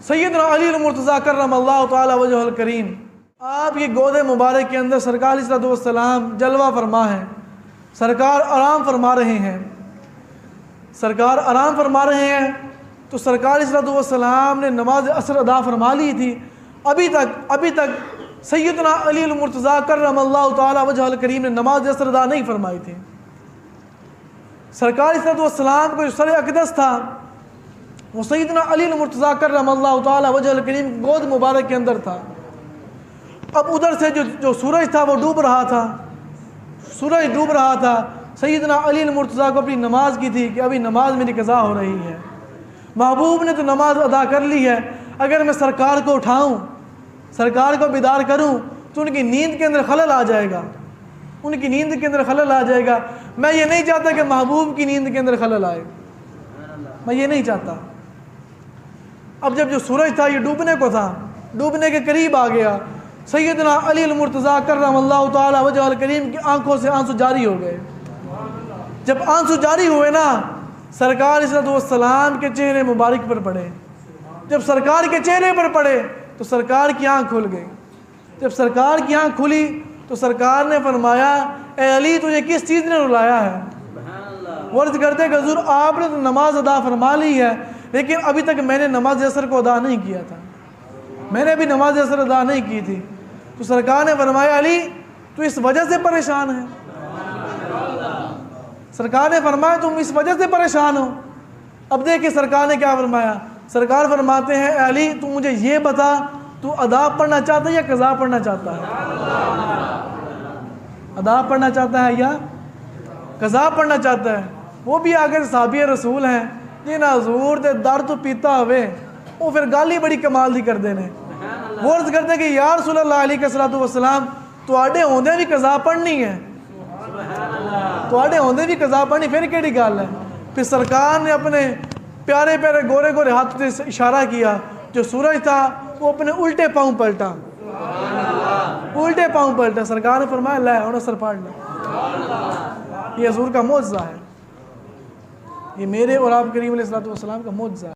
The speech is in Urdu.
سیدنا علی المرتضیٰ کرم اللہ تعالی وجہ الکریم، آپ کی گود مبارک کے اندر سرکار علیہ الصلوۃ والسلام جلوہ فرما ہیں، سرکار آرام فرما رہے ہیں، سرکار آرام فرما رہے ہیں تو سرکار علیہ الصلوۃ والسلام نے نماز عصر ادا فرما لی تھی۔ ابھی تک سیدنا علی المرتضیٰ کرم اللہ تعالی وجہ الکریم نے نماز عصر ادا نہیں فرمائی تھی۔ سرکار علیہ الصلوۃ والسلام کو جو سر اقدس تھا وہ سیدنا علی المرتضیٰ کرم اللہ تعالی وجہ الکریم گود مبارک کے اندر تھا۔ اب ادھر سے جو سورج تھا وہ ڈوب رہا تھا، سورج ڈوب رہا تھا۔ سیدنا علی المرتضیٰ کو اپنی نماز کی تھی کہ ابھی نماز میری قضا ہو رہی ہے، محبوب نے تو نماز ادا کر لی ہے، اگر میں سرکار کو اٹھاؤں، سرکار کو بیدار کروں تو ان کی نیند کے اندر خلل آ جائے گا، ان کی نیند کے اندر خلل آ جائے گا۔ میں یہ نہیں چاہتا کہ محبوب کی نیند کے اندر خلل آئے، میں یہ نہیں چاہتا۔ اب جب جو سورج تھا یہ ڈوبنے کو تھا، ڈوبنے کے قریب آ گیا، سیدنا علی المرتضیٰ کرم اللہ تعالی وجہ الکریم کی آنکھوں سے آنسو جاری ہو گئے۔ جب آنسو جاری ہوئے نا، سرکار علیہ الصلوۃ والسلام کے چہرے مبارک پر پڑے۔ جب سرکار کے چہرے پر پڑے تو سرکار کی آنکھ کھل گئی۔ جب سرکار کی آنکھ کھلی تو سرکار نے فرمایا، اے علی تجھے کس چیز نے رلایا ہے؟ ورد کرتے کہ حضور آپ نے تو نماز ادا فرما لی ہے، لیکن ابھی تک میں نے نماز عصر کو ادا نہیں کیا تھا، میں نے ابھی نماز عصر ادا نہیں کی تھی۔ تو سرکار نے فرمایا، علی تو اس وجہ سے پریشان ہے؟ سرکار نے فرمایا تم اس وجہ سے پریشان ہو؟ اب دیکھیں سرکار نے کیا فرمایا۔ سرکار فرماتے ہیں، اے علی تو مجھے یہ بتا، تو ادا پڑھنا چاہتا ہے یا قضا پڑھنا چاہتا ہے؟ ادا پڑھنا چاہتا ہے یا قضا پڑھنا چاہتا ہے؟ وہ بھی آگے صحابی رسول ہیں جی نا حضور دے در تو پیتا ہوئے، وہ پھر گالی بڑی کمال دی کر دینے۔ وہ عرض کرتے کہ یا رسول اللہ علیہ الصلوۃ والسلام تو آڈے ہوندے بھی قضا پڑھنی ہے، تو آڈے ہوندے بھی قضا پڑھنی، پھر کیڑی گل ہے؟ پھر سرکار نے اپنے پیارے پیارے گورے گورے ہاتھ سے اشارہ کیا، جو سورج تھا وہ اپنے الٹے پاؤں پلٹا، الٹے پاؤں پلٹا۔ سرکار نے فرمایا لے اور اثر پڑھ لے۔ یہ حضور کا معجزہ ہے، یہ میرے اور آپ کریم علیہ الصلوۃ والسلام کا معجزہ ہے۔